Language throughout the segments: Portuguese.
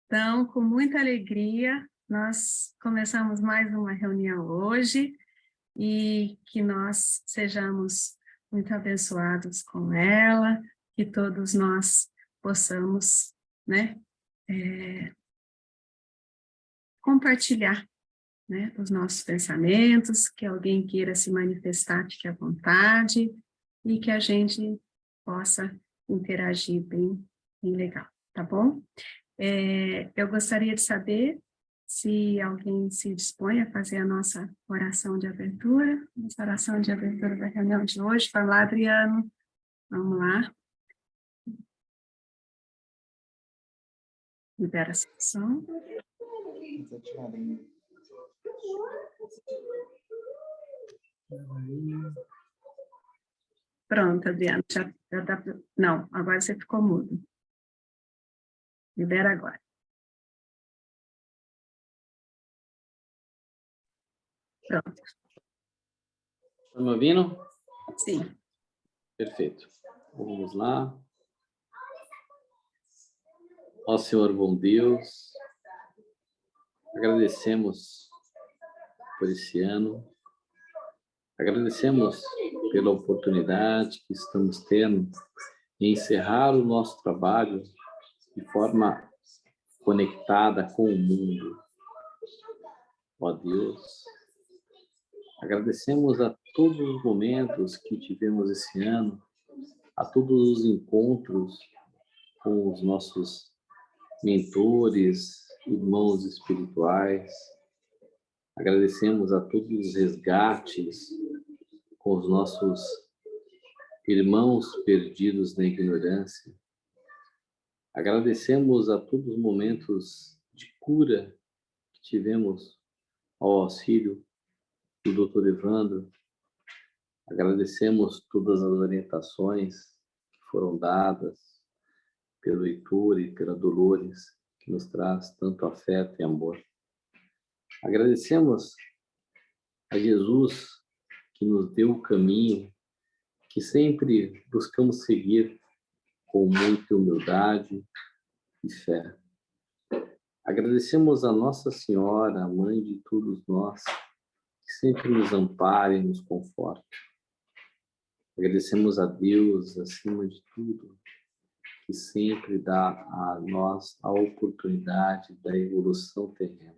Então, com muita alegria, nós começamos mais uma reunião hoje e que nós sejamos muito abençoados com ela, que todos nós possamos, né, compartilhar, né, os nossos pensamentos, que alguém queira se manifestar, fique à vontade, e que a gente possa interagir bem legal, tá bom? Eu gostaria de saber se alguém se dispõe a fazer a nossa oração de abertura, nossa oração de abertura da reunião de hoje. Vai lá, Adriano, vamos lá. Libera a sessão. Pronto, Adriano, já dá pra... Não, agora você ficou mudo. Libera agora. Pronto. Estão me ouvindo? Sim. Perfeito. Vamos lá. Ó Senhor bom Deus, agradecemos por esse ano, agradecemos pela oportunidade que estamos tendo de encerrar o nosso trabalho de forma conectada com o mundo. Ó Deus, agradecemos a todos os momentos que tivemos esse ano, a todos os encontros com os nossos mentores, irmãos espirituais. Agradecemos a todos os resgates com os nossos irmãos perdidos na ignorância. Agradecemos a todos os momentos de cura que tivemos ao auxílio do Dr. Evandro. Agradecemos todas as orientações que foram dadas pelo Heitor e pela Dolores, que nos traz tanto afeto e amor. Agradecemos a Jesus, que nos deu o caminho, que sempre buscamos seguir com muita humildade e fé. Agradecemos a Nossa Senhora, a Mãe de todos nós, que sempre nos ampara e nos conforta. Agradecemos a Deus, acima de tudo, que sempre dá a nós a oportunidade da evolução terrena.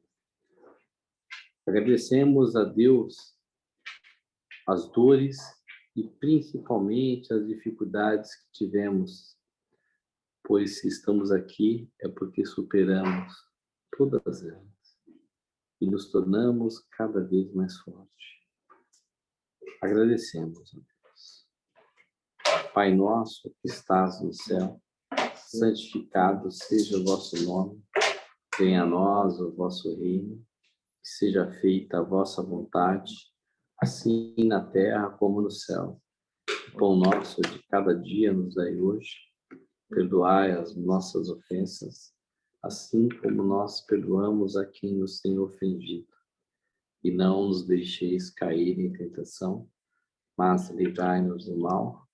Agradecemos a Deus as dores e principalmente as dificuldades que tivemos, pois se estamos aqui é porque superamos todas elas e nos tornamos cada vez mais fortes. Agradecemos a Deus. Pai nosso que estás no céu, santificado seja o vosso nome, venha a nós o vosso reino, que seja feita a vossa vontade, assim na terra como no céu. O pão nosso de cada dia nos dai hoje, perdoai as nossas ofensas, assim como nós perdoamos a quem nos tem ofendido. E não nos deixeis cair em tentação, mas livrai-nos do mal.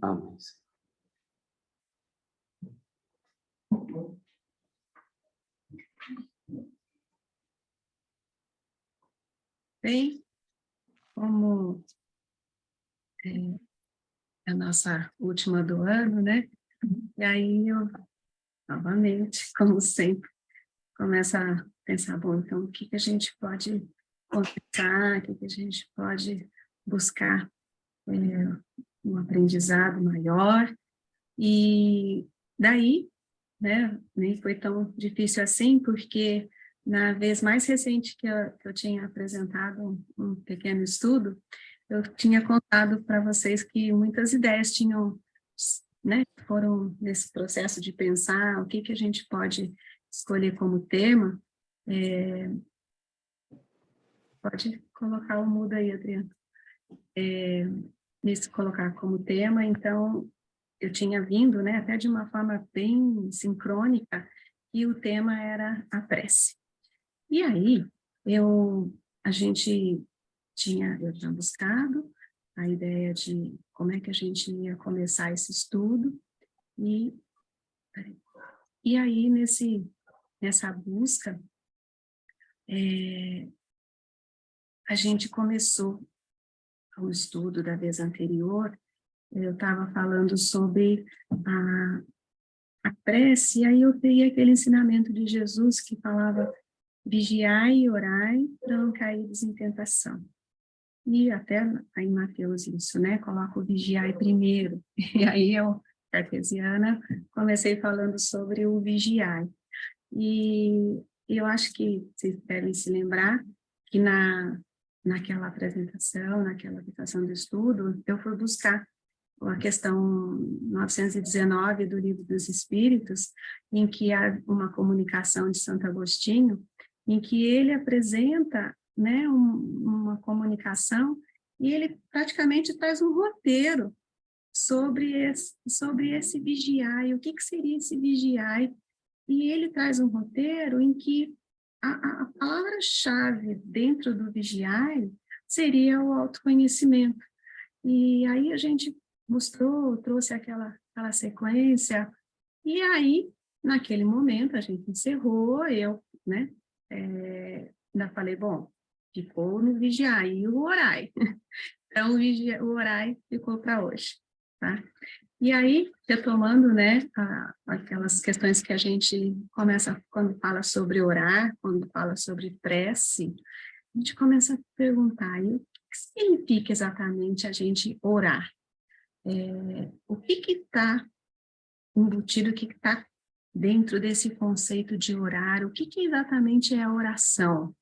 Amém. Bem, como é a nossa última do ano, né? E aí eu, novamente, como sempre, começo a pensar, bom, então o que a gente pode conversar, o que a gente pode buscar um aprendizado maior, e daí, né, nem foi tão difícil assim, porque na vez mais recente que eu tinha apresentado um pequeno estudo, eu tinha contado para vocês que muitas ideias tinham, né, foram nesse processo de pensar o que a gente pode escolher como tema. Pode colocar o mudo aí, Adriano. Nesse colocar como tema, então, eu tinha vindo, né, até de uma forma bem sincrônica, e o tema era a prece. E aí, eu tinha buscado a ideia de como é que a gente ia começar esse estudo, e aí, nessa busca, a gente começou o estudo da vez anterior, eu estava falando sobre a prece, e aí eu peguei aquele ensinamento de Jesus que falava: vigiai e orai para não cairdes em tentação. E até aí em Mateus isso, né? Coloca o vigiai primeiro. E aí eu, cartesiana, comecei falando sobre o vigiai. E eu acho que vocês devem se lembrar que naquela apresentação, naquela aplicação do estudo, eu fui buscar a questão 919 do Livro dos Espíritos, em que há uma comunicação de Santo Agostinho, em que ele apresenta, né, uma comunicação, e ele praticamente traz um roteiro sobre esse vigiai, o que seria esse vigiai, e ele traz um roteiro em que a palavra-chave dentro do vigiai seria o autoconhecimento. E aí a gente mostrou, trouxe aquela sequência, e aí, naquele momento, a gente encerrou, eu, né, ainda falei, bom, ficou no vigiar, e o orai. Então, o orai ficou para hoje, tá? E aí, retomando, né, aquelas questões que a gente começa, quando fala sobre orar, quando fala sobre prece, a gente começa a perguntar, e o que significa exatamente a gente orar? O que está embutido, o que está dentro desse conceito de orar? O que exatamente é a oração?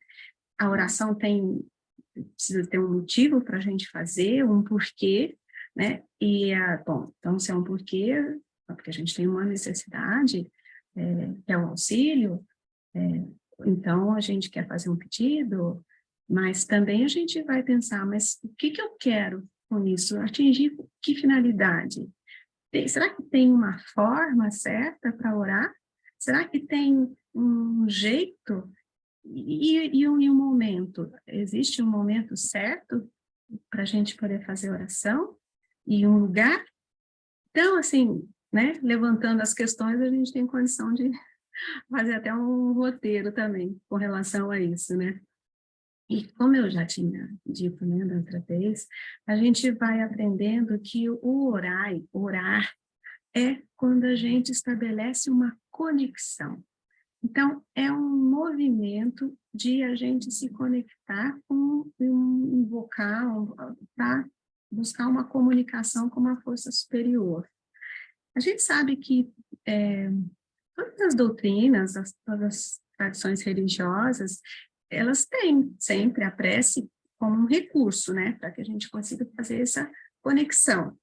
A oração precisa ter um motivo para a gente fazer, um porquê, né? Bom, então se é um porquê, é porque a gente tem uma necessidade, que é o auxílio, então a gente quer fazer um pedido, mas também a gente vai pensar, mas o que eu quero com isso? Atingir que finalidade? Será que tem uma forma certa para orar? Será que tem um jeito? E um momento? Existe um momento certo para a gente poder fazer oração? E um lugar? Então, assim, né, levantando as questões, a gente tem condição de fazer até um roteiro também com relação a isso, né? E como eu já tinha dito, né, da outra vez, a gente vai aprendendo que orar, é quando a gente estabelece uma conexão. Então, é um movimento de a gente se conectar com um vocal, para buscar uma comunicação com uma força superior. A gente sabe que todas as doutrinas, todas as tradições religiosas, elas têm sempre a prece como um recurso, né, para que a gente consiga fazer essa conexão.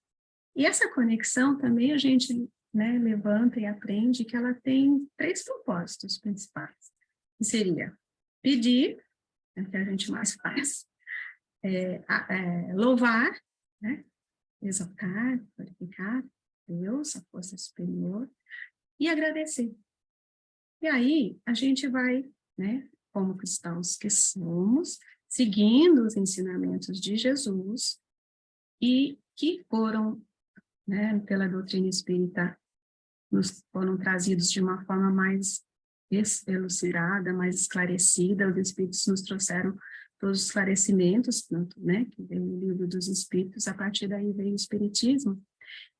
E essa conexão também a gente, né, levanta e aprende que ela tem 3 propósitos principais, que seria pedir, é o que a gente mais faz, louvar, né, exaltar, glorificar Deus, a força superior, e agradecer. E aí a gente vai, né, como cristãos que somos, seguindo os ensinamentos de Jesus e que foram, né, pela doutrina espírita, nos foram trazidos de uma forma mais elucidada, mais esclarecida. Os Espíritos nos trouxeram todos os esclarecimentos, tanto, né, que veio no Livro dos Espíritos, a partir daí veio o Espiritismo.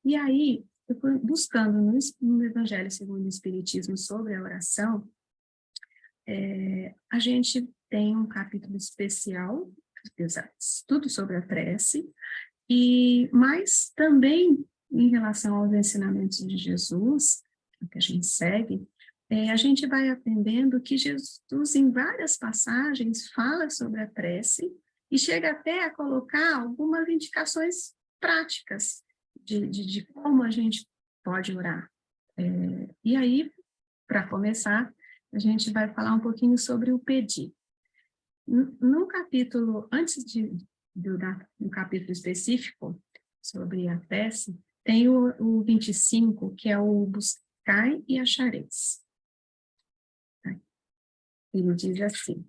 E aí, eu fui buscando no Evangelho segundo o Espiritismo sobre a oração, a gente tem um capítulo especial, tudo sobre a prece, mas também em relação aos ensinamentos de Jesus, que a gente segue, a gente vai aprendendo que Jesus, em várias passagens, fala sobre a prece e chega até a colocar algumas indicações práticas de como a gente pode orar. E aí, para começar, a gente vai falar um pouquinho sobre o pedir. No capítulo, antes do capítulo específico sobre a prece, tem o 25, que é o buscai e achareis. Ele diz assim: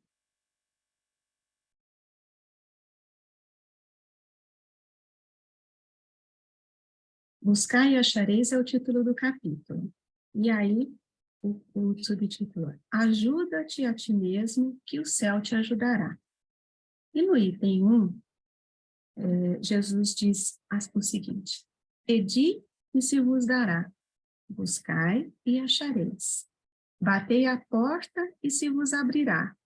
buscai e achareis é o título do capítulo. E aí, o subtítulo é Ajuda-te a ti mesmo, que o céu te ajudará. E no item 1, Jesus diz o seguinte: Pedi e se vos dará, buscai e achareis. Batei à porta e se vos abrirá.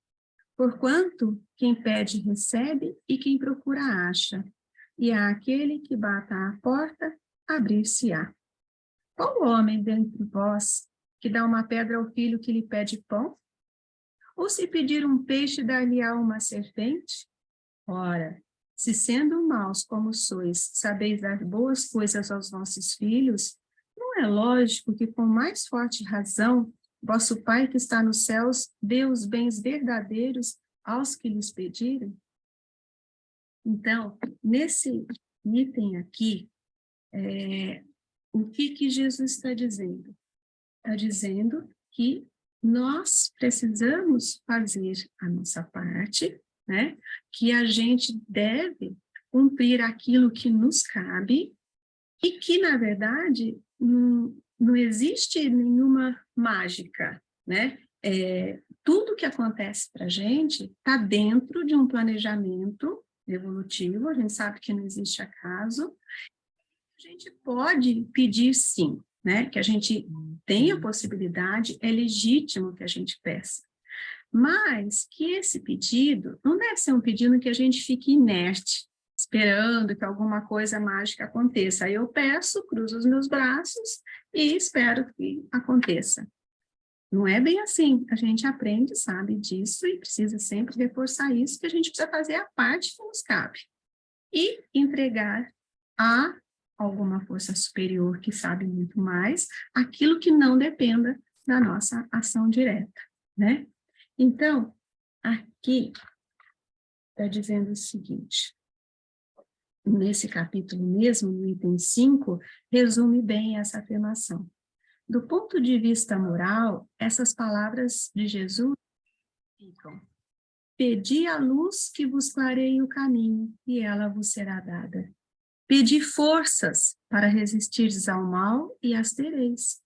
Porquanto quem pede recebe e quem procura acha. E a aquele que bata à porta, abrir-se-á. Qual homem dentre vós que dá uma pedra ao filho que lhe pede pão? Ou se pedir um peixe, dar-lhe-á uma serpente? Ora, se sendo maus como sois, sabeis dar boas coisas aos vossos filhos, não é lógico que com mais forte razão vosso Pai que está nos céus dê os bens verdadeiros aos que lhes pedirem? Então, nesse item aqui, o que Jesus está dizendo? Está dizendo que nós precisamos fazer a nossa parte, né? Que a gente deve cumprir aquilo que nos cabe e que, na verdade, não existe nenhuma mágica, né? Tudo que acontece para a gente está dentro de um planejamento evolutivo, a gente sabe que não existe acaso, a gente pode pedir sim, né? Que a gente tenha possibilidade, é legítimo que a gente peça. Mas que esse pedido não deve ser um pedido que a gente fique inerte, esperando que alguma coisa mágica aconteça. Aí eu peço, cruzo os meus braços e espero que aconteça. Não é bem assim. A gente aprende, sabe disso e precisa sempre reforçar isso, que a gente precisa fazer a parte que nos cabe. E entregar a alguma força superior que sabe muito mais, aquilo que não dependa da nossa ação direta, né? Então, aqui está dizendo o seguinte, nesse capítulo mesmo, no item 5, resume bem essa afirmação. Do ponto de vista moral, essas palavras de Jesus ficam: Pedi a luz que vos clareie o caminho, e ela vos será dada. Pedi forças para resistirdes ao mal, e as tereis.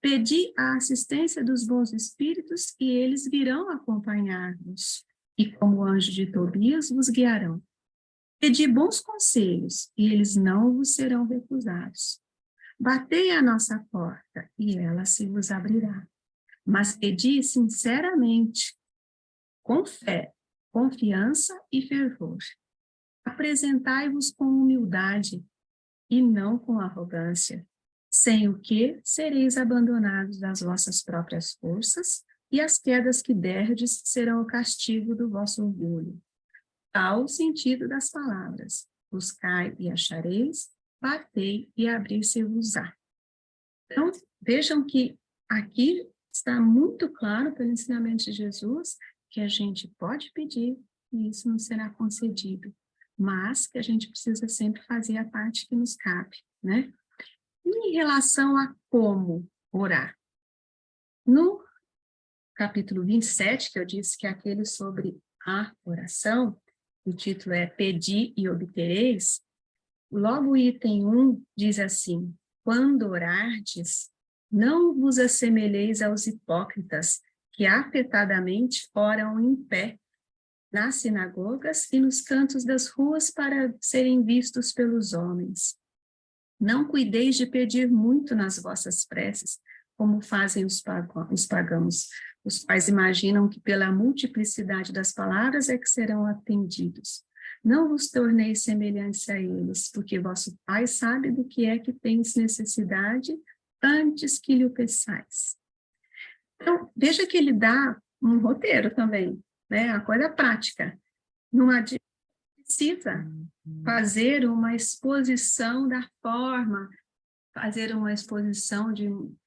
Pedi a assistência dos bons espíritos, e eles virão acompanhar-vos, e como anjo de Tobias vos guiarão. Pedi bons conselhos, e eles não vos serão recusados. Batei à nossa porta, e ela se vos abrirá. Mas pedi sinceramente, com fé, confiança e fervor. Apresentai-vos com humildade, e não com arrogância, sem o que sereis abandonados das vossas próprias forças, e as quedas que derdes serão o castigo do vosso orgulho. Tal o sentido das palavras: buscai e achareis, batei e abrir-se-vos-á. Então, vejam que aqui está muito claro pelo ensinamento de Jesus que a gente pode pedir e isso não será concedido, mas que a gente precisa sempre fazer a parte que nos cabe, né? E em relação a como orar? No capítulo 27, que eu disse que é aquele sobre a oração, o título é Pedi e obtereis, logo o item 1 diz assim: quando orardes, não vos assemelheis aos hipócritas, que afetadamente oram em pé, nas sinagogas e nos cantos das ruas para serem vistos pelos homens. Não cuideis de pedir muito nas vossas preces, como fazem os pagãos, os quais imaginam que pela multiplicidade das palavras é que serão atendidos. Não vos torneis semelhantes a eles, porque vosso Pai sabe do que é que tens necessidade antes que lhe o peçais. Então, veja que ele dá um roteiro também, né? A coisa prática. Não precisa fazer uma exposição da forma, fazer uma exposição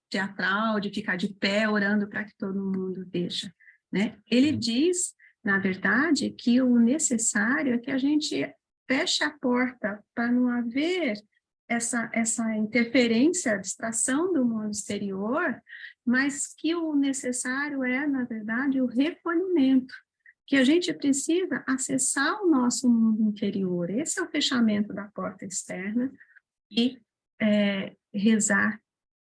teatral, de ficar de pé orando para que todo mundo veja, né? Ele diz, na verdade, que o necessário é que a gente feche a porta para não haver essa interferência, distração do mundo exterior, mas que o necessário é, na verdade, o recolhimento, que a gente precisa acessar o nosso mundo interior. Esse é o fechamento da porta externa e rezar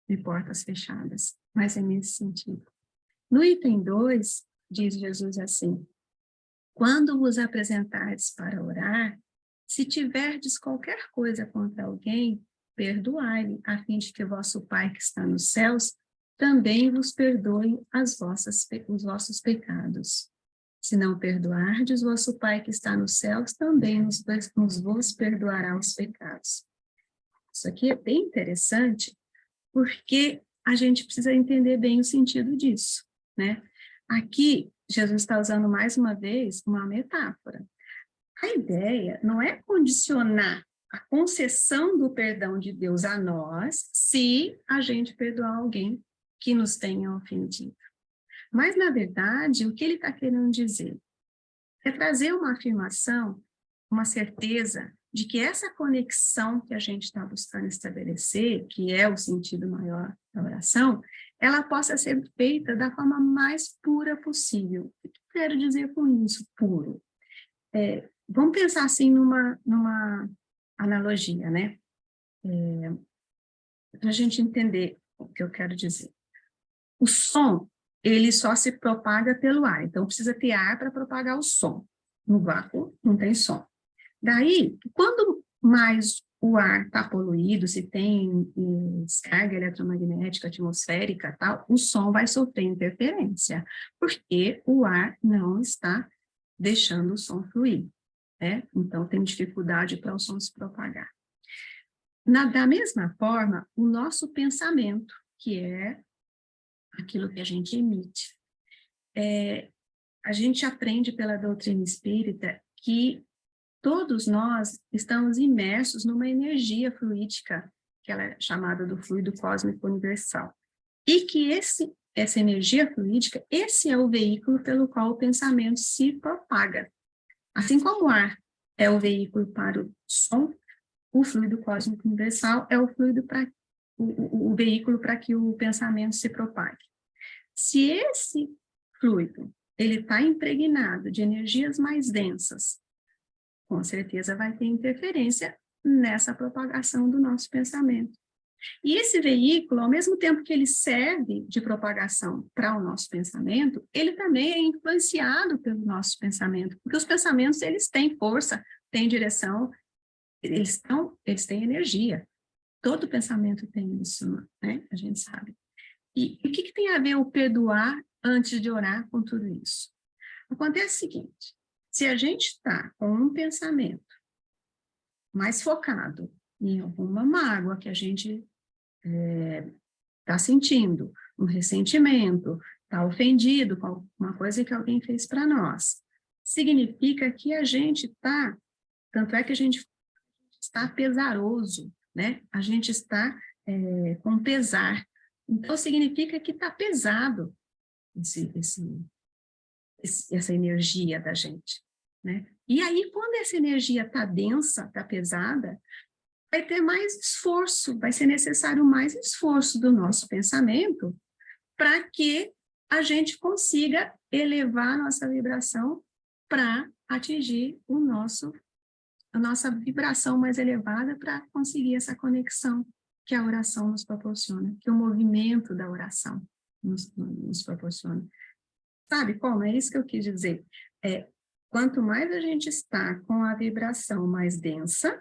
de portas fechadas, mas é nesse sentido. No item 2, diz Jesus assim: quando vos apresentardes para orar, se tiverdes qualquer coisa contra alguém, perdoai-lhe, a fim de que vosso Pai que está nos céus também vos perdoe os vossos pecados. Se não perdoardes, vosso Pai que está nos céus também nos vos perdoará os pecados. Isso aqui é bem interessante, porque a gente precisa entender bem o sentido disso, né? Aqui, Jesus está usando mais uma vez uma metáfora. A ideia não é condicionar a concessão do perdão de Deus a nós se a gente perdoar alguém que nos tenha ofendido. Mas, na verdade, o que ele está querendo dizer é trazer uma afirmação, uma certeza de que essa conexão que a gente está buscando estabelecer, que é o sentido maior da oração, ela possa ser feita da forma mais pura possível. O que eu quero dizer com isso, puro? Vamos pensar assim numa analogia, né? Para a gente entender o que eu quero dizer. O som, ele só se propaga pelo ar, então precisa ter ar para propagar o som. No vácuo não tem som. Daí, quando mais o ar está poluído, se tem descarga eletromagnética atmosférica, tal, o som vai sofrer interferência, porque o ar não está deixando o som fluir, né? Então, tem dificuldade para o som se propagar. Da mesma forma, o nosso pensamento, que é aquilo que a gente emite. A gente aprende pela doutrina espírita que todos nós estamos imersos numa energia fluídica, que ela é chamada do fluido cósmico universal. E que essa energia fluídica, esse é o veículo pelo qual o pensamento se propaga. Assim como o ar é o veículo para o som, o fluido cósmico universal é o veículo para que o pensamento se propague. Se esse fluido ele está impregnado de energias mais densas, com certeza vai ter interferência nessa propagação do nosso pensamento. E esse veículo, ao mesmo tempo que ele serve de propagação para o nosso pensamento, ele também é influenciado pelo nosso pensamento, porque os pensamentos, eles têm força, têm direção, eles têm energia. Todo pensamento tem isso, né? A gente sabe. E o que tem a ver o perdoar antes de orar com tudo isso? Acontece o seguinte: se a gente está com um pensamento mais focado em alguma mágoa que a gente está sentindo, um ressentimento, está ofendido com alguma coisa que alguém fez para nós, significa que a gente está, tanto é que a gente está pesaroso, né? A gente está com pesar. Então, significa que está pesado essa energia da gente, né? E aí, quando essa energia está densa, está pesada, vai ter mais esforço, vai ser necessário mais esforço do nosso pensamento para que a gente consiga elevar a nossa vibração para atingir a nossa vibração mais elevada para conseguir essa conexão que a oração nos proporciona, que o movimento da oração nos proporciona. Sabe como? É isso que eu quis dizer. Quanto mais a gente está com a vibração mais densa,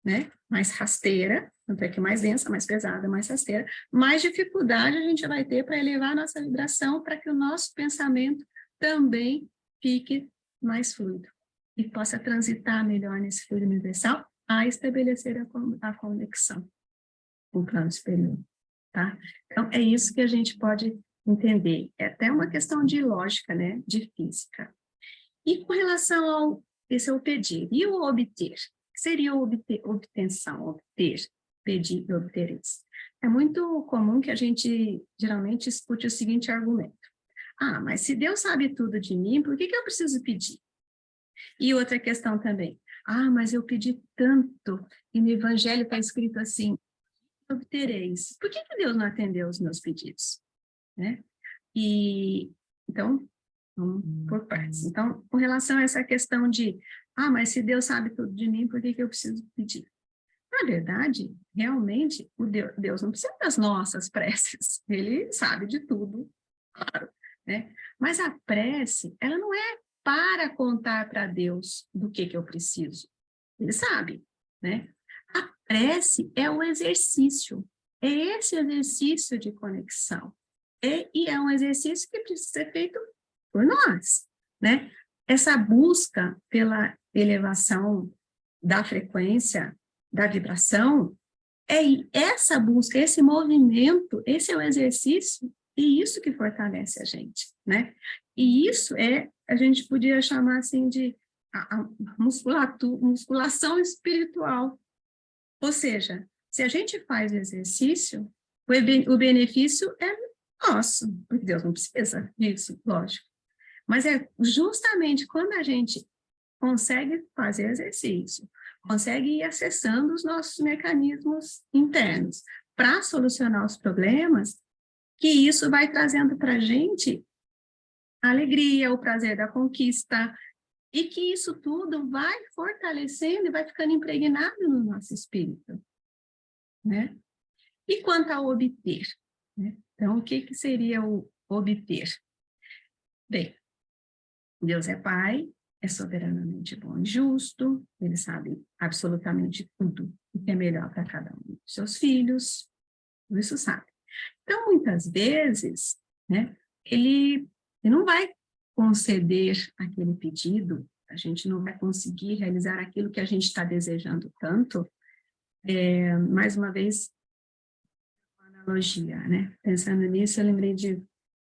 né, mais rasteira, tanto é que mais densa, mais pesada, mais rasteira, mais dificuldade a gente vai ter para elevar a nossa vibração para que o nosso pensamento também fique mais fluido e possa transitar melhor nesse fluido universal a estabelecer a conexão com o plano superior, tá? Então, é isso que a gente pode entender. É até uma questão de lógica, né, de física. E com relação ao, esse é o pedir, e o obter? O que seria obtenção, obter, pedir e obter isso? É muito comum que a gente geralmente escute o seguinte argumento: ah, mas se Deus sabe tudo de mim, por que eu preciso pedir? E outra questão também: ah, mas eu pedi tanto, e no Evangelho está escrito assim, obtereis. Por que Deus não atendeu os meus pedidos? Né? E, então, vamos por partes. Então, com relação a essa questão de, ah, mas se Deus sabe tudo de mim, por que eu preciso pedir? Na verdade, realmente, Deus não precisa das nossas preces. Ele sabe de tudo, claro, né? Mas a prece, ela não é para contar para Deus do que eu preciso. Ele sabe, né? A prece é o exercício, é esse exercício de conexão. E é um exercício que precisa ser feito por nós, né? Essa busca pela elevação da frequência, da vibração, é essa busca, esse movimento, esse é o exercício, e isso que fortalece a gente, né? E isso a gente podia chamar assim de a musculação espiritual. Ou seja, se a gente faz o exercício, o benefício é nosso, porque Deus não precisa disso, lógico. Mas é justamente quando a gente consegue fazer exercício, consegue ir acessando os nossos mecanismos internos para solucionar os problemas, que isso vai trazendo para a gente a alegria, o prazer da conquista, e que isso tudo vai fortalecendo e vai ficando impregnado no nosso espírito, né? E quanto ao obter, né? Então, o que seria o obter? Bem, Deus é Pai, é soberanamente bom e justo, Ele sabe absolutamente tudo o que é melhor para cada um dos seus filhos, tudo isso sabe. Então, muitas vezes, né, ele não vai conceder aquele pedido, a gente não vai conseguir realizar aquilo que a gente está desejando tanto. Mais uma vez, uma analogia, né? Pensando nisso, eu lembrei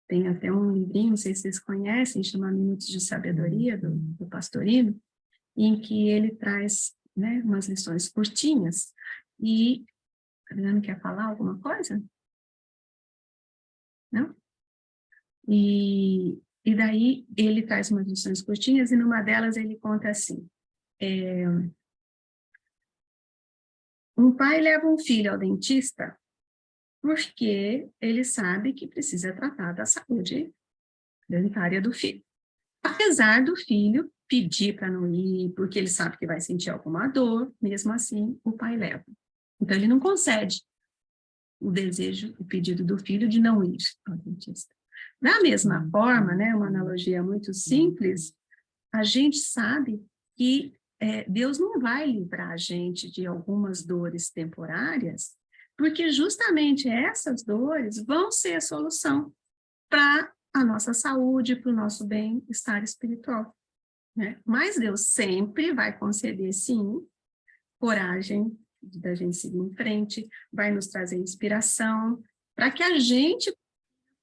tem até um livrinho, não sei se vocês conhecem, chama Minutos de Sabedoria, do Pastorino, em que ele traz, né, umas lições curtinhas, e a Adriana quer falar alguma coisa? Não? E daí ele traz umas lições curtinhas, e numa delas ele conta assim, um pai leva um filho ao dentista porque ele sabe que precisa tratar da saúde dentária do filho. Apesar do filho pedir para não ir, porque ele sabe que vai sentir alguma dor, mesmo assim o pai leva. Então ele não concede o desejo, o pedido do filho de não ir ao dentista. Da mesma forma, né, uma analogia muito simples, a gente sabe que Deus não vai livrar a gente de algumas dores temporárias, porque justamente essas dores vão ser a solução para a nossa saúde, para o nosso bem-estar espiritual, né? Mas Deus sempre vai conceder, sim, coragem da gente seguir em frente, vai nos trazer inspiração, para que a gente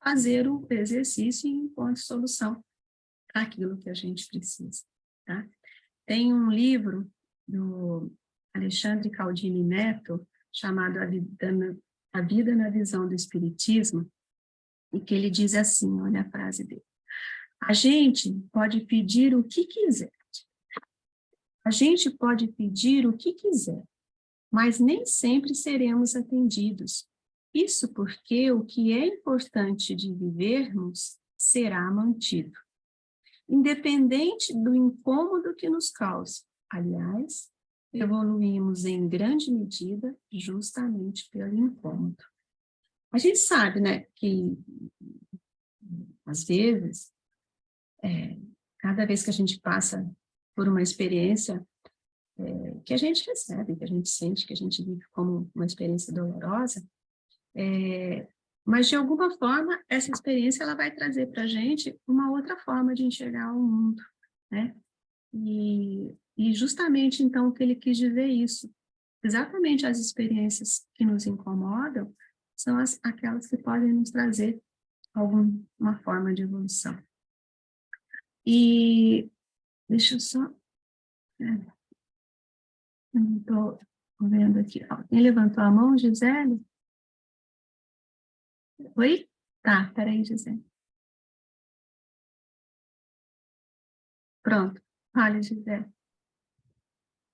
fazer o exercício e encontre solução para aquilo que a gente precisa, tá? Tem um livro do Alexandre Caldini Neto, chamado A Vida na Visão do Espiritismo, e que ele diz assim, olha a frase dele, a gente pode pedir o que quiser, a gente pode pedir o que quiser, mas nem sempre seremos atendidos. Isso porque o que é importante de vivermos será mantido, independente do incômodo que nos cause. Aliás, evoluímos em grande medida justamente pelo incômodo. A gente sabe, né, que às vezes, cada vez que a gente passa por uma experiência que a gente recebe, que a gente sente, que a gente vive como uma experiência dolorosa, mas de alguma forma essa experiência ela vai trazer para a gente uma outra forma de enxergar o mundo, né? E justamente então o que ele quis dizer é isso, exatamente as experiências que nos incomodam são aquelas que podem nos trazer alguma forma de evolução. E deixa eu só... eu não estou vendo aqui. Quem levantou a mão, Gisele? Oi? Tá, peraí, Gisele. Pronto. Fale, Gisele.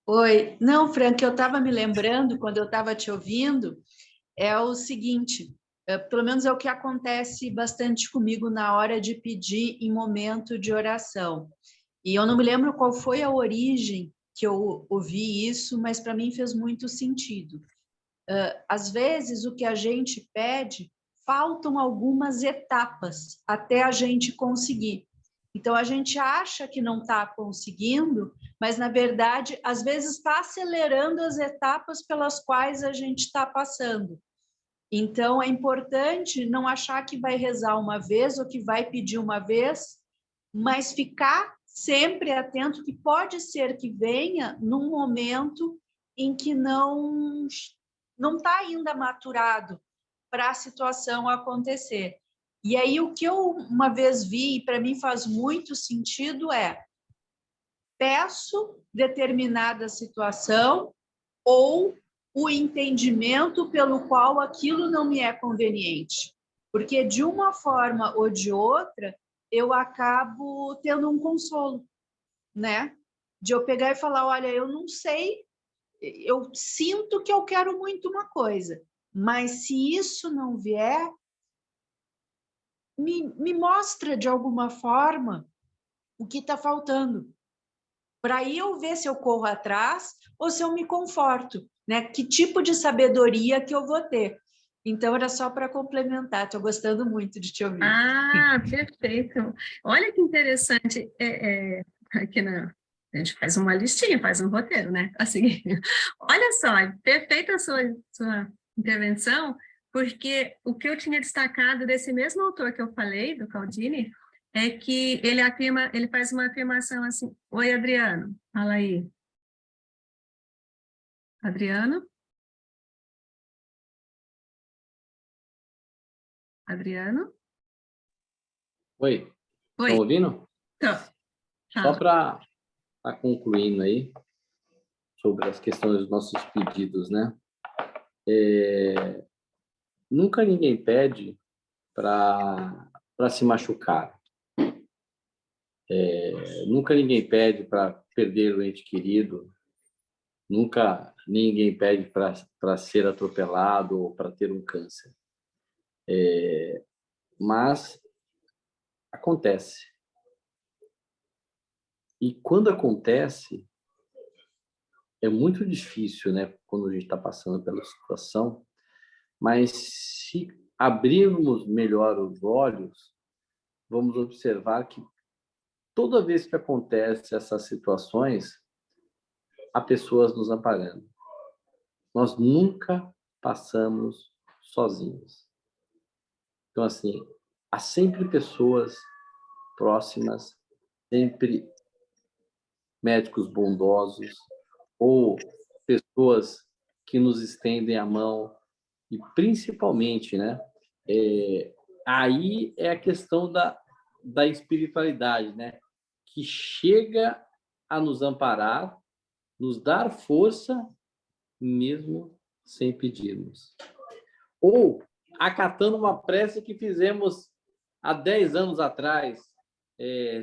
Oi. Não, Frank, eu estava me lembrando, quando eu estava te ouvindo, é o seguinte, pelo menos é o que acontece bastante comigo na hora de pedir em momento de oração. E eu não me lembro qual foi a origem que eu ouvi isso, mas para mim fez muito sentido. Às vezes, o que a gente pede, faltam algumas etapas até a gente conseguir. Então, a gente acha que não está conseguindo, mas, na verdade, às vezes está acelerando as etapas pelas quais a gente está passando. Então, é importante não achar que vai rezar uma vez ou que vai pedir uma vez, mas ficar sempre atento que pode ser que venha num momento em que não está ainda maturado para a situação acontecer. E aí, o que eu uma vez vi, e para mim faz muito sentido, peço determinada situação ou o entendimento pelo qual aquilo não me é conveniente. Porque, de uma forma ou de outra, eu acabo tendo um consolo, né? De eu pegar e falar, olha, eu não sei, eu sinto que eu quero muito uma coisa, mas se isso não vier, me mostra de alguma forma o que está faltando, para aí eu ver se eu corro atrás ou se eu me conforto, né? Que tipo de sabedoria que eu vou ter. Então, era só para complementar, estou gostando muito de te ouvir. Ah, perfeito. Olha que interessante. Aqui a gente faz uma listinha, faz um roteiro, né? Assim, olha só, é perfeita a sua intervenção, porque o que eu tinha destacado desse mesmo autor que eu falei, do Cialdini, é que ele faz uma afirmação assim: oi, Adriano, fala aí. Adriano? Adriano? Oi, estão Oi, ouvindo? então, Só fala. para estar concluindo aí sobre as questões dos nossos pedidos, né? Nunca ninguém pede para se machucar. Nunca ninguém pede para perder o ente querido. Nunca ninguém pede para ser atropelado ou para ter um câncer. Mas acontece. E quando acontece, é muito difícil, né? Quando a gente está passando pela situação, mas se abrirmos melhor os olhos, vamos observar que toda vez que acontece essas situações, há pessoas nos amparando. Nós nunca passamos sozinhos. Então, assim, há sempre pessoas próximas, sempre médicos bondosos ou pessoas que nos estendem a mão e principalmente, né? Aí é a questão da espiritualidade, né? Que chega a nos amparar, nos dar força, mesmo sem pedirmos. Ou acatando uma prece que fizemos há 10 anos atrás.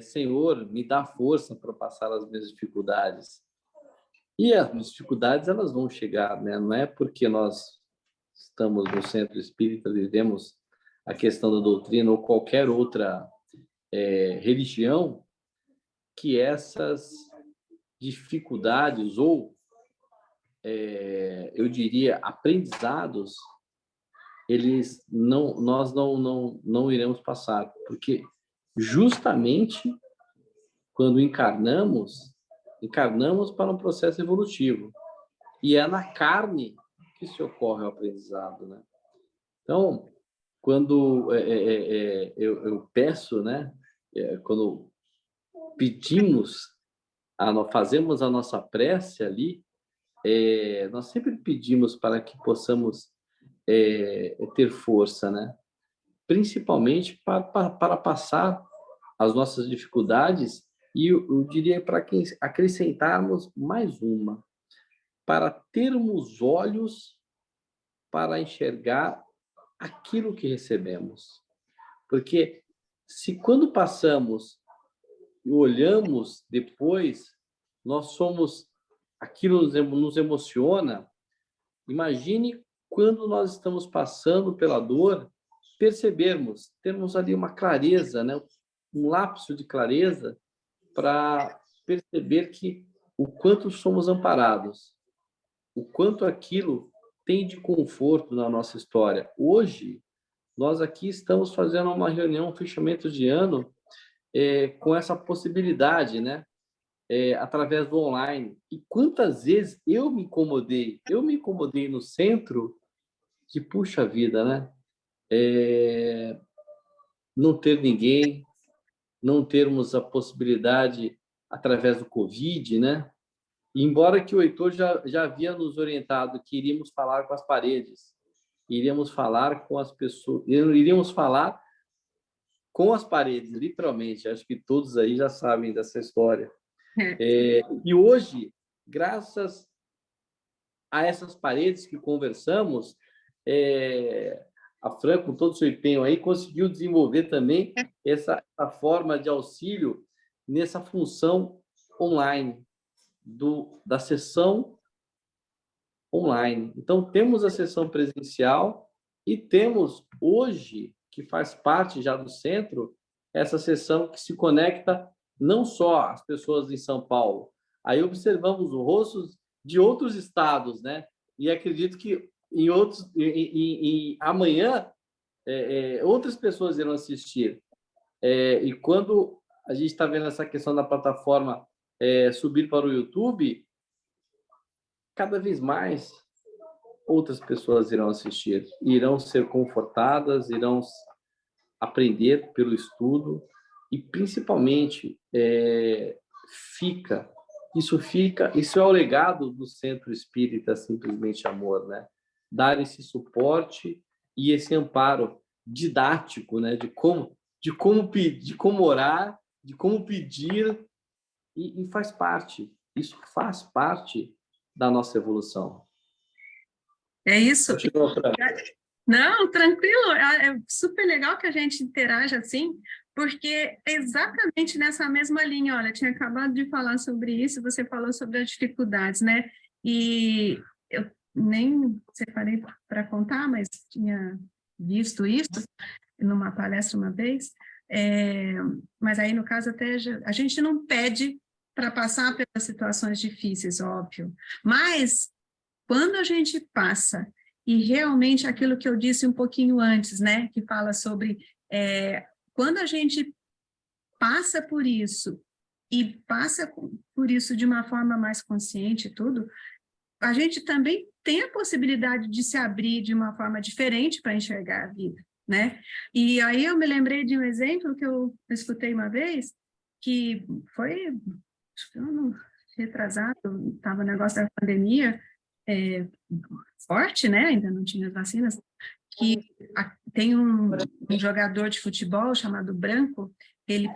Senhor, me dá força para passar as minhas dificuldades. E as dificuldades, elas vão chegar, né? Não é porque nós estamos no centro espírita, vivemos a questão da doutrina ou qualquer outra religião, que essas dificuldades ou, eu diria, aprendizados, nós não iremos passar, porque justamente quando encarnamos para um processo evolutivo, e é na carne que se ocorre o aprendizado, né? Então, quando eu peço, né? Quando pedimos, fazemos a nossa prece ali, nós sempre pedimos para que possamos ter força, né? Principalmente para passar as nossas dificuldades e eu diria para que acrescentarmos mais uma, para termos olhos para enxergar aquilo que recebemos. Porque se quando passamos e olhamos depois, nós somos, aquilo nos emociona, imagine quando nós estamos passando pela dor, percebermos, termos ali uma clareza, né? Um lapso de clareza para perceber que o quanto somos amparados, o quanto aquilo tem de conforto na nossa história. Hoje, nós aqui estamos fazendo uma reunião, um fechamento de ano, com essa possibilidade, né? Através do online. E quantas vezes eu me incomodei no centro de, puxa vida, né? Não ter ninguém, não termos a possibilidade através do Covid, né? E embora que o Heitor já havia nos orientado que iríamos falar com as paredes, iríamos falar com as pessoas, iríamos falar com as paredes, literalmente. Acho que todos aí já sabem dessa história. E hoje, graças a essas paredes que conversamos, a Fran, com todo o seu empenho aí, conseguiu desenvolver também essa forma de auxílio nessa função online, da sessão online. Então, temos a sessão presencial e temos hoje, que faz parte já do centro, essa sessão que se conecta não só às pessoas em São Paulo. Aí observamos os rostos de outros estados, né? E acredito que amanhã outras pessoas irão assistir. E quando a gente está vendo essa questão da plataforma subir para o YouTube, cada vez mais outras pessoas irão assistir, irão ser confortadas, irão aprender pelo estudo e, principalmente, isso é o legado do Centro Espírita Simplesmente Amor, né? Dar esse suporte e esse amparo didático, né? De como pedir, de como orar, de como pedir, e faz parte. Isso faz parte da nossa evolução. É isso. Não, tranquilo. É super legal que a gente interaja assim, porque é exatamente nessa mesma linha. Olha, eu tinha acabado de falar sobre isso, você falou sobre as dificuldades, né? E eu nem separei para contar, mas tinha visto isso numa palestra uma vez. Mas aí, no caso, até a gente não pede para passar pelas situações difíceis, óbvio. Mas quando a gente passa, e realmente aquilo que eu disse um pouquinho antes, né, que fala sobre quando a gente passa por isso, e passa por isso de uma forma mais consciente e tudo, a gente também tem a possibilidade de se abrir de uma forma diferente para enxergar a vida, né? E aí eu me lembrei de um exemplo que eu escutei uma vez, que foi, retrasado, estava o negócio da pandemia, forte, né? Ainda não tinha vacinas, que tem um jogador de futebol chamado Branco, ele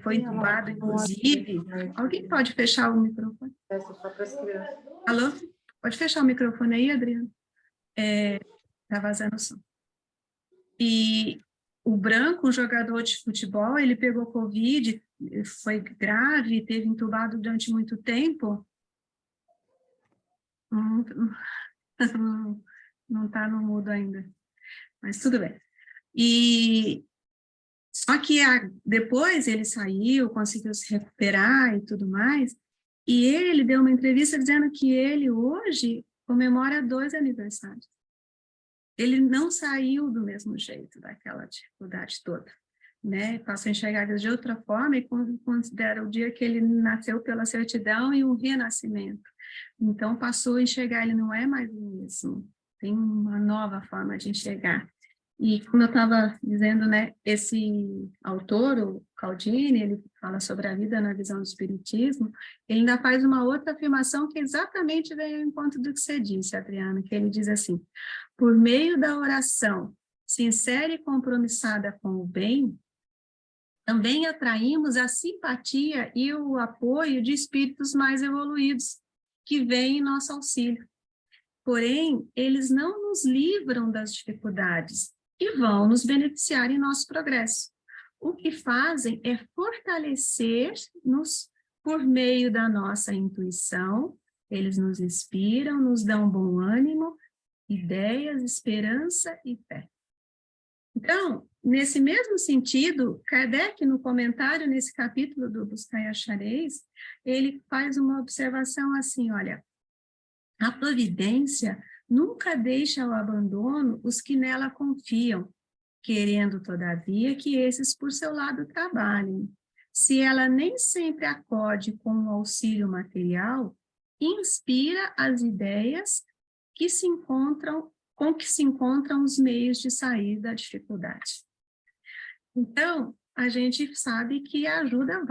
foi entubado, inclusive. Alguém pode fechar o microfone? Alô? Pode fechar o microfone aí, Adriano? Tá vazando o som. E o Branco, um jogador de futebol, ele pegou Covid, foi grave, teve entubado durante muito tempo. Não está no mudo ainda, mas tudo bem. E só que depois ele saiu, conseguiu se recuperar e tudo mais, e ele deu uma entrevista dizendo que ele hoje comemora 2 aniversários. Ele não saiu do mesmo jeito daquela dificuldade toda, né? Passou a enxergar de outra forma e considera o dia que ele nasceu pela certidão e um renascimento. Então, passou a enxergar, ele não é mais o mesmo, tem uma nova forma de enxergar. E como eu estava dizendo, né, esse autor, o Cialdini, ele fala sobre a vida na visão do Espiritismo, ele ainda faz uma outra afirmação que exatamente vem ao encontro do que você disse, Adriana, que ele diz assim: por meio da oração sincera e compromissada com o bem, também atraímos a simpatia e o apoio de espíritos mais evoluídos, que vêm em nosso auxílio. Porém, eles não nos livram das dificuldades e vão nos beneficiar em nosso progresso. O que fazem é fortalecer-nos por meio da nossa intuição, eles nos inspiram, nos dão bom ânimo, ideias, esperança e fé. Então, nesse mesmo sentido, Kardec, no comentário nesse capítulo do Buscai e Achareis, ele faz uma observação assim, olha, a providência nunca deixa ao abandono os que nela confiam, querendo, todavia, que esses por seu lado trabalhem. Se ela nem sempre acode com o auxílio material, inspira as ideias que se encontram, com que se encontram os meios de sair da dificuldade. Então, a gente sabe que a ajuda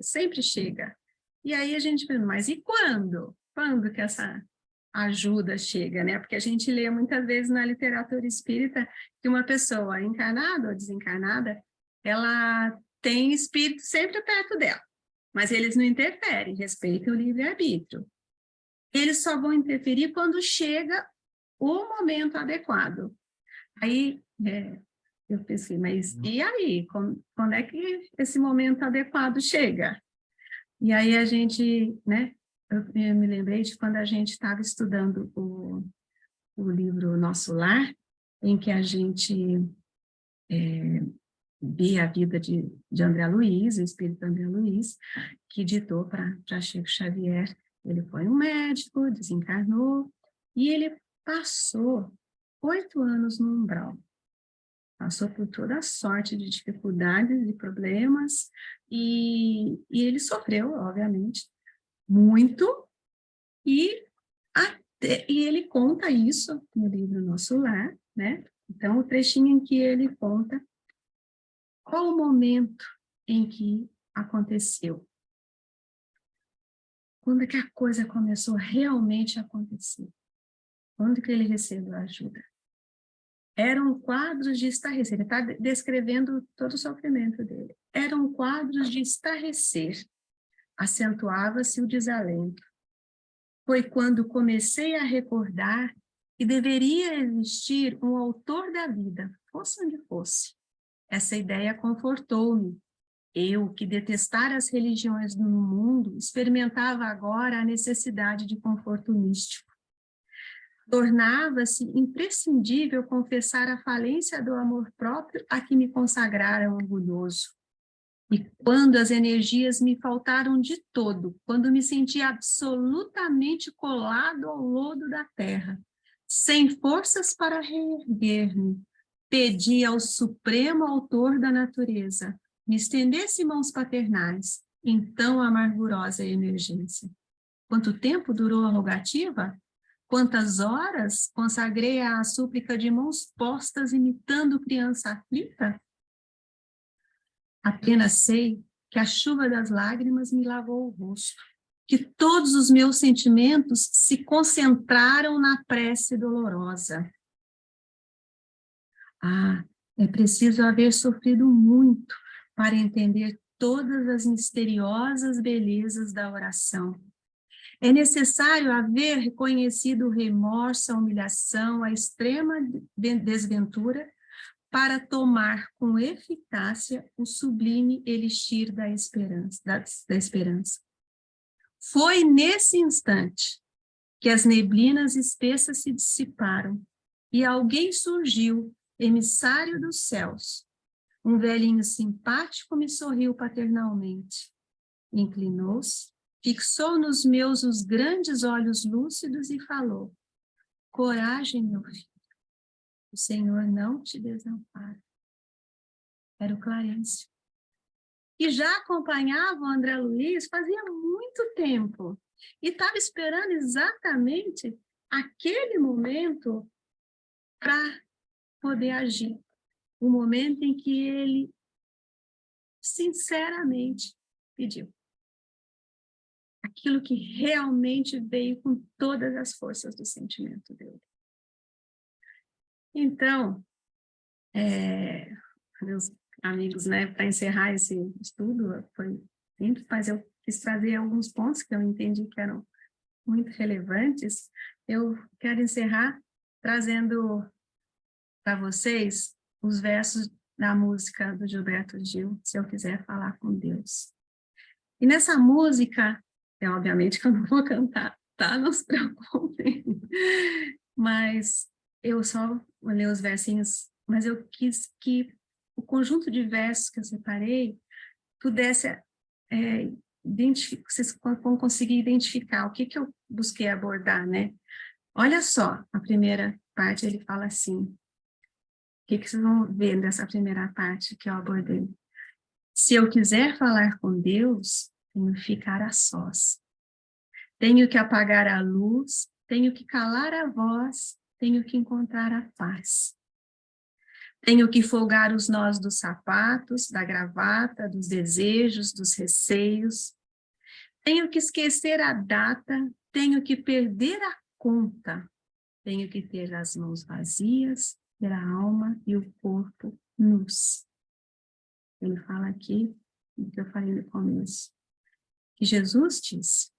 sempre chega. E aí a gente pergunta, mas e quando? Quando que essa ajuda chega, né? Porque a gente lê muitas vezes na literatura espírita que uma pessoa encarnada ou desencarnada, ela tem espírito sempre perto dela, mas eles não interferem, respeitam o livre-arbítrio. Eles só vão interferir quando chega o momento adequado. Aí, eu pensei, mas e aí? Quando é que esse momento adequado chega? E aí a gente, né, eu me lembrei de quando a gente estava estudando o livro Nosso Lar, em que a gente via a vida de André Luiz, o espírito André Luiz, que ditou para Chico Xavier. Ele foi um médico, desencarnou, e ele passou 8 anos no umbral. Passou por toda a sorte de dificuldades e problemas, e ele sofreu, obviamente, muito, e ele conta isso no livro Nosso Lar, né? Então, o trechinho em que ele conta qual o momento em que aconteceu. Quando que a coisa começou realmente a acontecer? Quando que ele recebeu ajuda? Eram quadros de estarrecer, ele está descrevendo todo o sofrimento dele. Eram quadros de estarrecer, acentuava-se o desalento. Foi quando comecei a recordar que deveria existir um autor da vida, fosse onde fosse. Essa ideia confortou-me. Eu, que detestara as religiões do mundo, experimentava agora a necessidade de conforto místico. Tornava-se imprescindível confessar a falência do amor próprio a que me consagrara orgulhoso. E quando as energias me faltaram de todo, quando me senti absolutamente colado ao lodo da terra, sem forças para reerguer-me, pedi ao Supremo Autor da natureza me estendesse mãos paternais em tão amargurosa emergência. Quanto tempo durou a rogativa? Quantas horas consagrei à súplica de mãos postas imitando criança aflita? Apenas sei que a chuva das lágrimas me lavou o rosto, que todos os meus sentimentos se concentraram na prece dolorosa. Ah, é preciso haver sofrido muito para entender todas as misteriosas belezas da oração. É necessário haver reconhecido o remorso, a humilhação, a extrema desventura, para tomar com eficácia o sublime elixir da esperança. Foi nesse instante que as neblinas espessas se dissiparam e alguém surgiu, emissário dos céus. Um velhinho simpático me sorriu paternalmente. Inclinou-se, fixou nos meus os grandes olhos lúcidos e falou: coragem, meu filho. O Senhor não te desampara. Era o Clarencio. E já acompanhava o André Luiz fazia muito tempo. E estava esperando exatamente aquele momento para poder agir. O momento em que ele, sinceramente, pediu. Aquilo que realmente veio com todas as forças do sentimento dele. Então, meus amigos, né, para encerrar esse estudo, foi simples, mas eu quis trazer alguns pontos que eu entendi que eram muito relevantes. Eu quero encerrar trazendo para vocês os versos da música do Gilberto Gil, Se Eu Quiser Falar com Deus. E nessa música, obviamente que eu não vou cantar, tá? Não se preocupem. Mas eu só vou ler os versinhos mas eu quis que o conjunto de versos que eu separei pudesse vocês vão conseguir identificar o que eu busquei abordar, né? Olha só, a primeira parte ele fala assim, o que vocês vão ver nessa primeira parte que eu abordei? Se eu quiser falar com Deus, tenho que ficar a sós. Tenho que apagar a luz, tenho que calar a voz, tenho que encontrar a paz. Tenho que folgar os nós dos sapatos, da gravata, dos desejos, dos receios. Tenho que esquecer a data, tenho que perder a conta. Tenho que ter as mãos vazias, ter a alma e o corpo nus. Ele fala aqui, o que eu falei no começo, que Jesus disse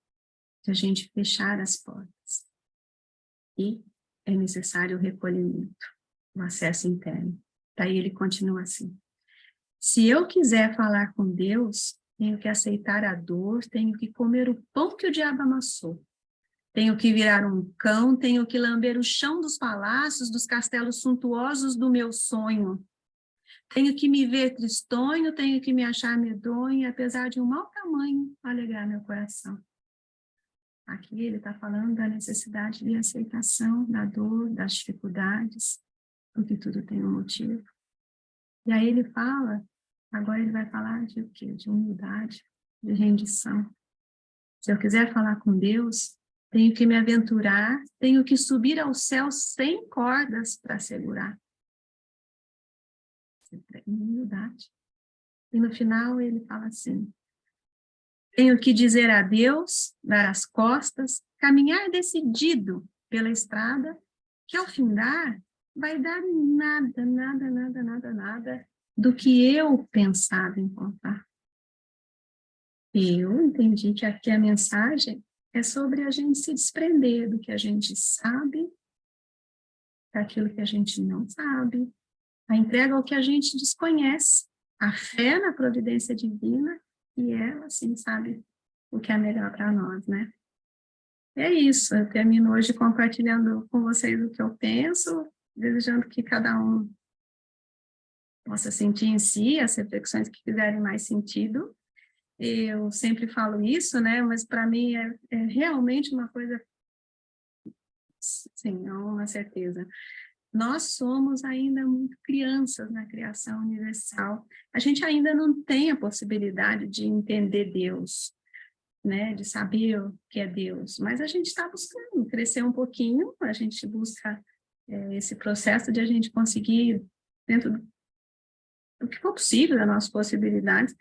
que a gente fechar as portas. E é necessário o recolhimento, o acesso interno. Daí ele continua assim. Se eu quiser falar com Deus, tenho que aceitar a dor, tenho que comer o pão que o diabo amassou. Tenho que virar um cão, tenho que lamber o chão dos palácios, dos castelos suntuosos do meu sonho. Tenho que me ver tristonho, tenho que me achar medonho, apesar de um mau tamanho, alegrar meu coração. Aqui ele está falando da necessidade de aceitação, da dor, das dificuldades, porque tudo tem um motivo. E aí ele fala, agora ele vai falar de o quê? De humildade, de rendição. Se eu quiser falar com Deus, tenho que me aventurar, tenho que subir ao céu sem cordas para segurar. Humildade. E no final ele fala assim, tenho que dizer adeus, dar as costas, caminhar decidido pela estrada, que ao findar vai dar nada do que eu pensava encontrar. Eu entendi que aqui a mensagem é sobre a gente se desprender do que a gente sabe, daquilo que a gente não sabe, a entrega ao que a gente desconhece, a fé na providência divina, e ela, sim, sabe o que é melhor para nós, né? É isso, eu termino hoje compartilhando com vocês o que eu penso, desejando que cada um possa sentir em si as reflexões que fizerem mais sentido. Eu sempre falo isso, né? Mas para mim é realmente uma coisa, sim, é uma certeza. Nós somos ainda muito crianças na criação universal. A gente ainda não tem a possibilidade de entender Deus, né? De saber o que é Deus. Mas a gente está buscando crescer um pouquinho, a gente busca esse processo de a gente conseguir, dentro do que for possível, das nossas possibilidades,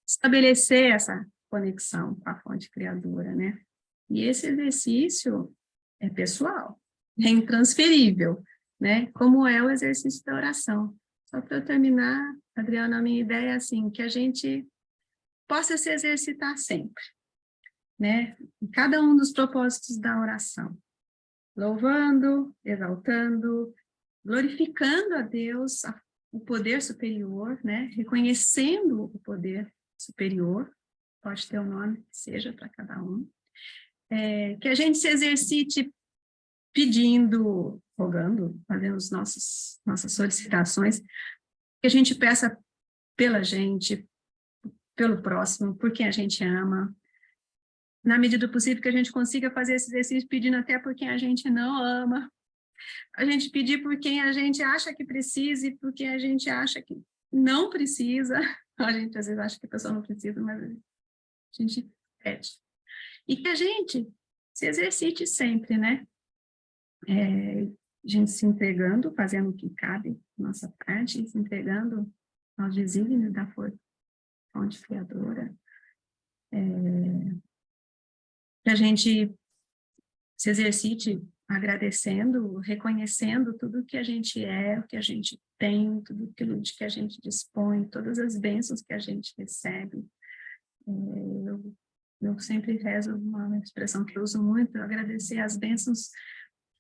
estabelecer essa conexão com a fonte criadora, né? E esse exercício é pessoal, é intransferível, né? Como é o exercício da oração. Só para eu terminar, Adriana, a minha ideia é assim, que a gente possa se exercitar sempre, né? Em cada um dos propósitos da oração. Louvando, exaltando, glorificando a Deus, o poder superior, né? Reconhecendo o poder superior, pode ter um nome que seja para cada um. Que a gente se exercite pedindo, rogando, fazendo as nossas solicitações, que a gente peça pela gente, pelo próximo, por quem a gente ama, na medida do possível que a gente consiga fazer esse exercício pedindo até por quem a gente não ama, a gente pedir por quem a gente acha que precisa e por quem a gente acha que não precisa, a gente às vezes acha que a pessoa não precisa, mas a gente pede. E que a gente se exercite sempre, né? A gente se entregando, fazendo o que cabe, nossa parte, se entregando aos desígnios da fonte criadora. Que a gente se exercite agradecendo, reconhecendo tudo que a gente é, o que a gente tem, tudo aquilo de que a gente dispõe, todas as bênçãos que a gente recebe. Eu sempre rezo uma expressão que eu uso muito, agradecer as bênçãos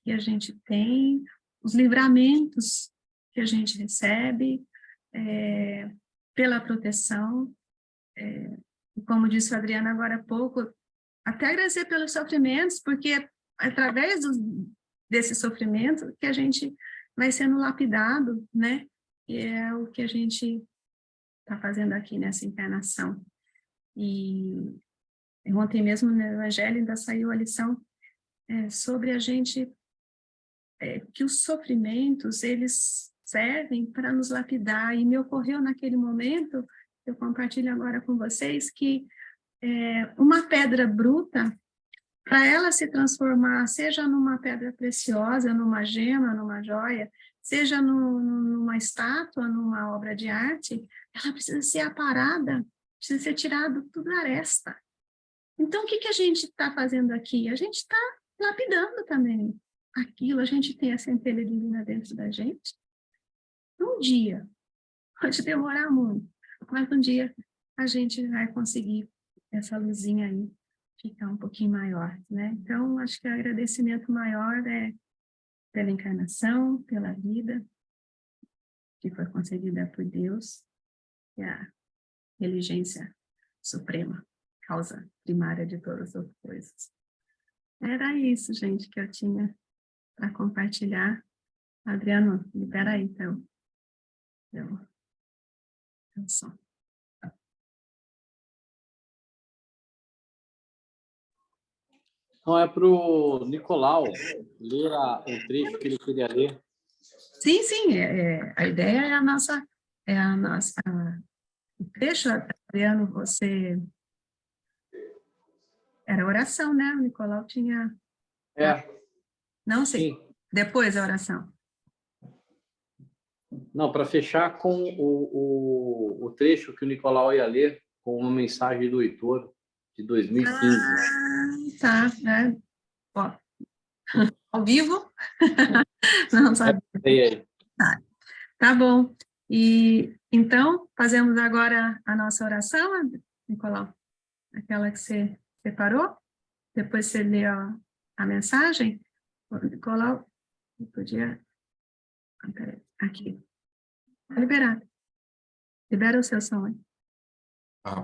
que a gente tem, os livramentos que a gente recebe, pela proteção, como disse a Adriana agora há pouco, até agradecer pelos sofrimentos, porque é através desse sofrimento que a gente vai sendo lapidado, né? E é o que a gente está fazendo aqui nessa encarnação. E ontem mesmo no Evangelho ainda saiu a lição sobre a gente, que os sofrimentos, eles servem para nos lapidar. E me ocorreu naquele momento, eu compartilho agora com vocês, que uma pedra bruta, para ela se transformar, seja numa pedra preciosa, numa gema, numa joia, seja numa estátua, numa obra de arte, ela precisa ser aparada, precisa ser tirado tudo da aresta. Então, o que a gente está fazendo aqui? A gente está lapidando também aquilo, a gente tem a centelha divina dentro da gente. Um dia, pode demorar muito, mas um dia a gente vai conseguir essa luzinha aí ficar um pouquinho maior, né? Então, acho que o agradecimento maior é pela encarnação, pela vida que foi concedida por Deus, e a inteligência suprema, causa primária de todas as coisas. Era isso, gente, que eu tinha para compartilhar. Adriano, libera aí, então. Eu só. Então é para o Nicolau ler o trecho que ele queria ler. Sim, sim, a ideia é a nossa, o trecho, Adriano, você, era oração, né? O Nicolau tinha, não sei, Sim. depois a oração. Não, para fechar com o trecho que o Nicolau ia ler, com uma mensagem do Heitor, de 2015. Tá, né? Ó, ao vivo? Não sabe. Tá bom. E então, fazemos agora a nossa oração, Nicolau? Aquela que você separou? Depois você lê a mensagem? Nicolau, eu podia... Peraí, aqui. Tá liberado. Libera o seu som aí.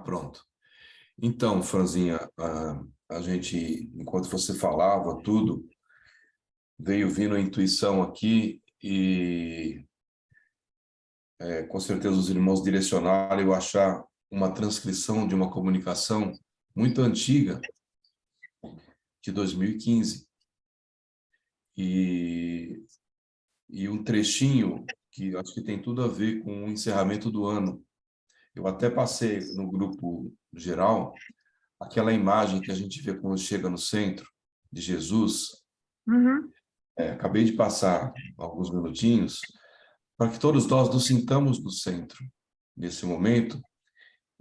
Pronto. Então, Franzinha, a gente, enquanto você falava tudo, veio vindo a intuição aqui e com certeza os irmãos direcionaram eu achar uma transcrição de uma comunicação muito antiga, de 2015. E um trechinho que acho que tem tudo a ver com o encerramento do ano. Eu até passei no grupo geral aquela imagem que a gente vê quando chega no centro de Jesus. Uhum. Acabei de passar alguns minutinhos para que todos nós nos sintamos no centro nesse momento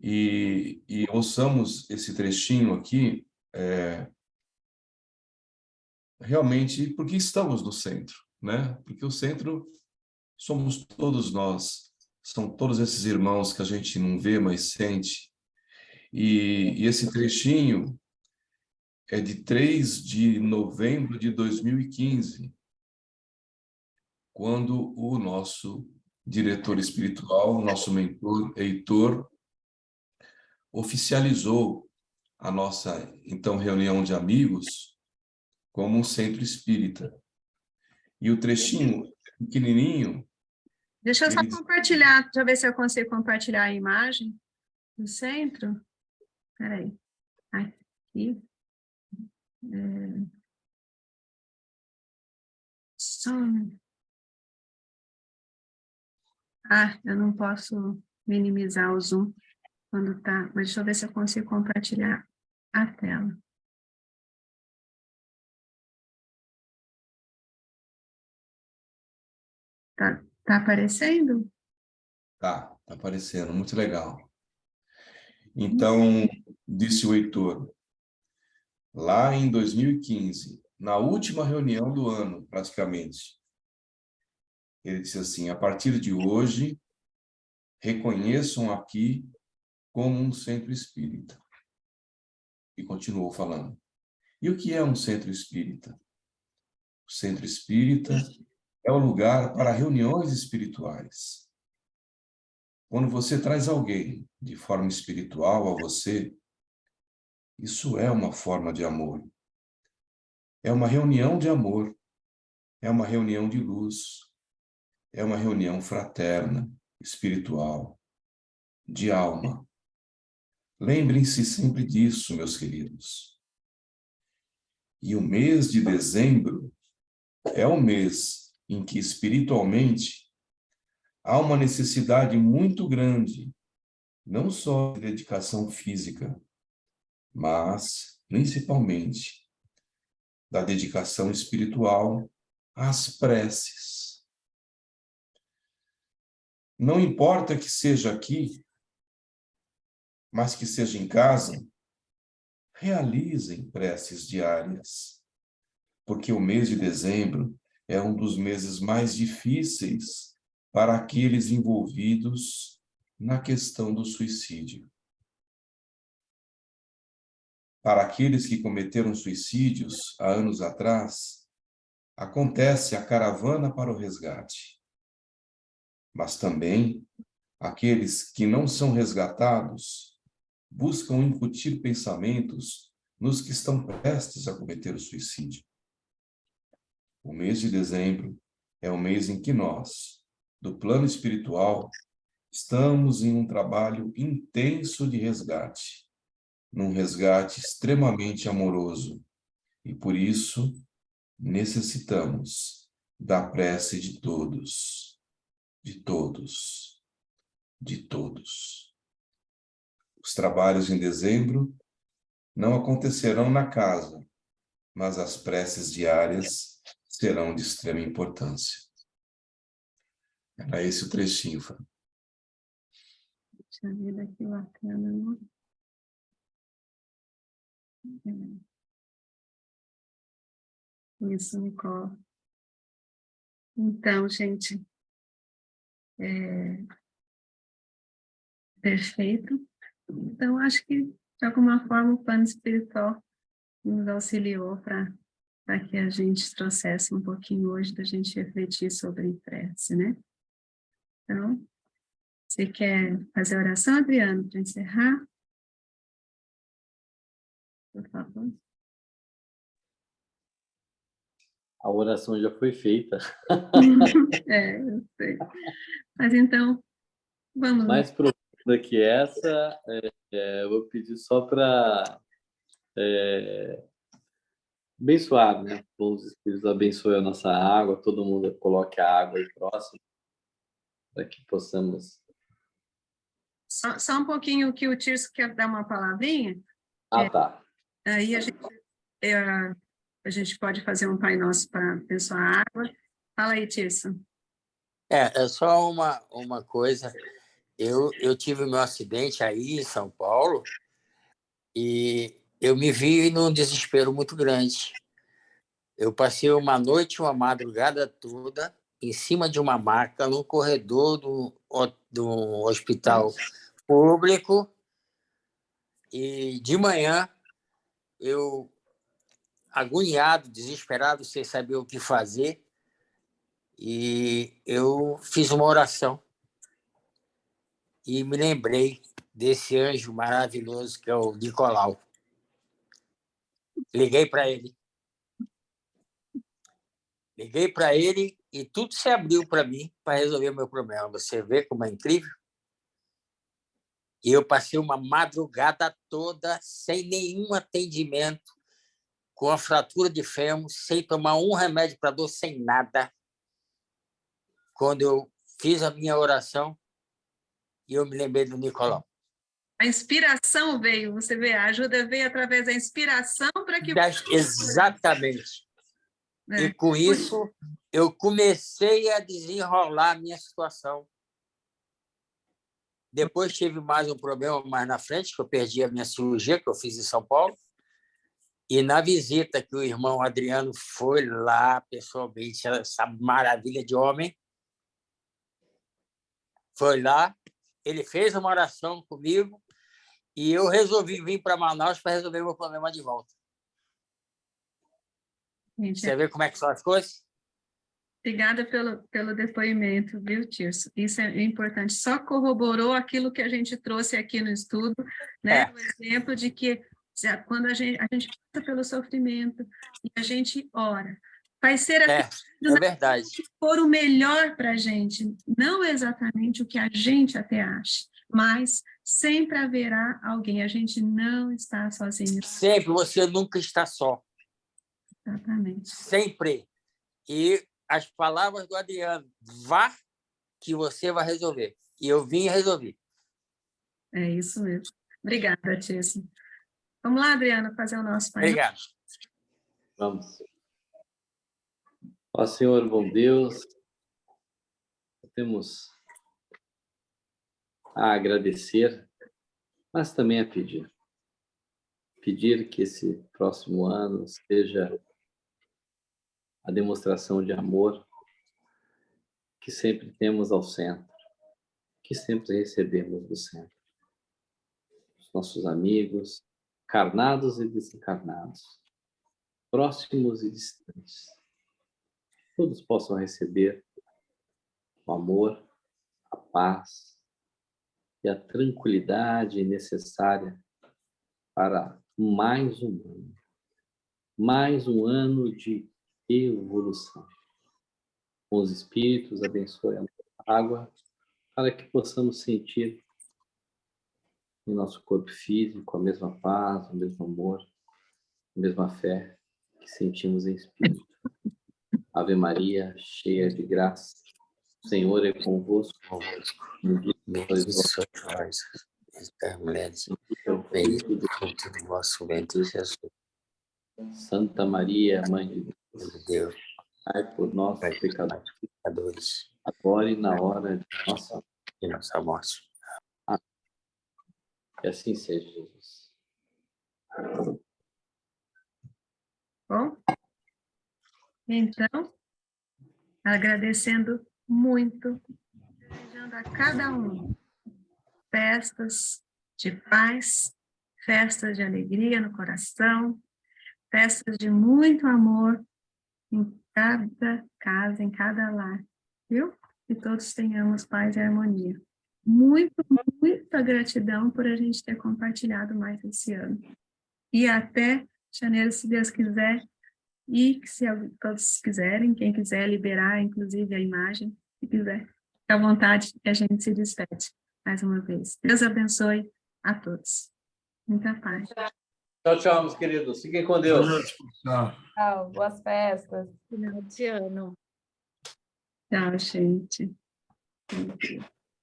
e ouçamos esse trechinho aqui, realmente porque estamos no centro, né? Porque o centro somos todos nós, são todos esses irmãos que a gente não vê, mas sente. E esse trechinho é de 3 de novembro de 2015, quando o nosso diretor espiritual, o nosso mentor, Heitor, oficializou a nossa, então, reunião de amigos como um centro espírita. E o trechinho pequenininho... Deixa eu só compartilhar, deixa eu ver se eu consigo compartilhar a imagem do centro. Espera aí. Aqui. Só... eu não posso minimizar o zoom quando tá, mas deixa eu ver se eu consigo compartilhar a tela. Tá aparecendo? Tá aparecendo, muito legal. Então, disse o Heitor, lá em 2015, na última reunião do ano, praticamente, ele disse assim: a partir de hoje, reconheçam aqui como um centro espírita. E continuou falando. E o que é um centro espírita? O centro espírita é o lugar para reuniões espirituais. Quando você traz alguém de forma espiritual a você, isso é uma forma de amor. É uma reunião de amor. É uma reunião de luz. é uma reunião fraterna, espiritual, de alma. Lembrem-se sempre disso, meus queridos. E o mês de dezembro é o mês em que, espiritualmente, há uma necessidade muito grande, não só de dedicação física, mas, principalmente, da dedicação espiritual às preces. Não importa que seja aqui, mas que seja em casa, realizem preces diárias, porque o mês de dezembro é um dos meses mais difíceis para aqueles envolvidos na questão do suicídio. Para aqueles que cometeram suicídios há anos atrás, acontece a caravana para o resgate. Mas também aqueles que não são resgatados buscam incutir pensamentos nos que estão prestes a cometer o suicídio. O mês de dezembro é o mês em que nós, do plano espiritual, estamos em um trabalho intenso de resgate, num resgate extremamente amoroso, e por isso necessitamos da prece de todos, de todos, de todos. Os trabalhos em dezembro não acontecerão na casa, mas as preces diárias serão de extrema importância. Era esse o trechinho, Fran. Deixa eu ver daqui bacana, né? Isso, Nicole. Então, gente, perfeito. Então, acho que, de alguma forma, o plano espiritual nos auxiliou para que a gente trouxesse um pouquinho hoje da gente refletir sobre prece, né? Então, você quer fazer a oração, Adriano, para encerrar? Por favor. A oração já foi feita. Eu sei. Mas então, vamos lá. Mais profunda que essa, eu vou pedir só para abençoar, né? Bons Espíritos abençoe a nossa água, todo mundo coloque a água aí próximo, para que possamos... Só um pouquinho que o Tirso quer dar uma palavrinha. Ah, tá. Aí a gente pode fazer um Pai Nosso para abençoar a água. Fala aí, Tirso. É só uma coisa. Eu tive meu acidente aí em São Paulo e eu me vi num desespero muito grande. Eu passei uma noite, uma madrugada toda, em cima de uma maca, no corredor do hospital público, e de manhã, eu, agoniado, desesperado, sem saber o que fazer, e eu fiz uma oração e me lembrei desse anjo maravilhoso que é o Nicolau. Liguei para ele. Liguei para ele e tudo se abriu para mim para resolver o meu problema. Você vê como é incrível? E eu passei uma madrugada toda sem nenhum atendimento, com a fratura de fêmur, sem tomar um remédio para dor, sem nada. Quando eu fiz a minha oração, eu me lembrei do Nicolau. A inspiração veio, você vê, a ajuda veio através da inspiração para que... Exatamente. E com isso, eu comecei a desenrolar a minha situação. Depois tive mais um problema mais na frente, que eu perdi a minha cirurgia, que eu fiz em São Paulo. E na visita que o irmão Adriano foi lá, pessoalmente, essa maravilha de homem, foi lá, ele fez uma oração comigo e eu resolvi vir para Manaus para resolver meu problema de volta. Você vê como é que são as coisas? Obrigada pelo depoimento, viu, Tirso? Isso é importante. Só corroborou aquilo que a gente trouxe aqui no estudo, né? O exemplo de que quando a gente passa pelo sofrimento e a gente ora, Vai ser É verdade. for o melhor para a gente, não exatamente o que a gente até acha, mas sempre haverá alguém, a gente não está sozinho. Sempre, você nunca está só. Exatamente. Sempre. E as palavras do Adriano, vá que você vai resolver. E eu vim e resolvi. É isso mesmo. Obrigada, Tícia. Vamos lá, Adriana, fazer o nosso Pai. Obrigado. Vamos. Ó Senhor, bom Deus, temos a agradecer, mas também a pedir. Pedir que esse próximo ano seja a demonstração de amor que sempre temos ao centro, que sempre recebemos do centro. Os nossos amigos, encarnados e desencarnados, próximos e distantes, todos possam receber o amor, a paz e a tranquilidade necessária para mais um ano de evolução. Com os espíritos, abençoe a água, para que possamos sentir em nosso corpo físico a mesma paz, o mesmo amor, a mesma fé que sentimos em espírito. Ave Maria, cheia de graça, o Senhor é convosco. Bendito sois vós, entre as mulheres, bendito o fruto do vosso ventre, Jesus. Santa Maria, Mãe de Meu Deus, Deus, por nós, pecadores, agora e na hora de nossa e nossa morte. que assim seja, Jesus. Bom, então, agradecendo muito, desejando a cada um festas de paz, festas de alegria no coração, festas de muito amor em cada casa, em cada lar, viu? Que todos tenhamos paz e harmonia. Muita gratidão por a gente ter compartilhado mais esse ano. E até janeiro, se Deus quiser, e se todos quiserem, quem quiser liberar, inclusive, a imagem, se quiser, fique à vontade e a gente se despede mais uma vez. Deus abençoe a todos. Muita paz. Tchau, tchau, meus queridos. Fiquem com Deus. Tchau, boas festas. Final de ano. Tchau, gente.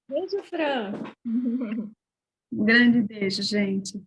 Beijo, Fran. Um grande beijo, gente.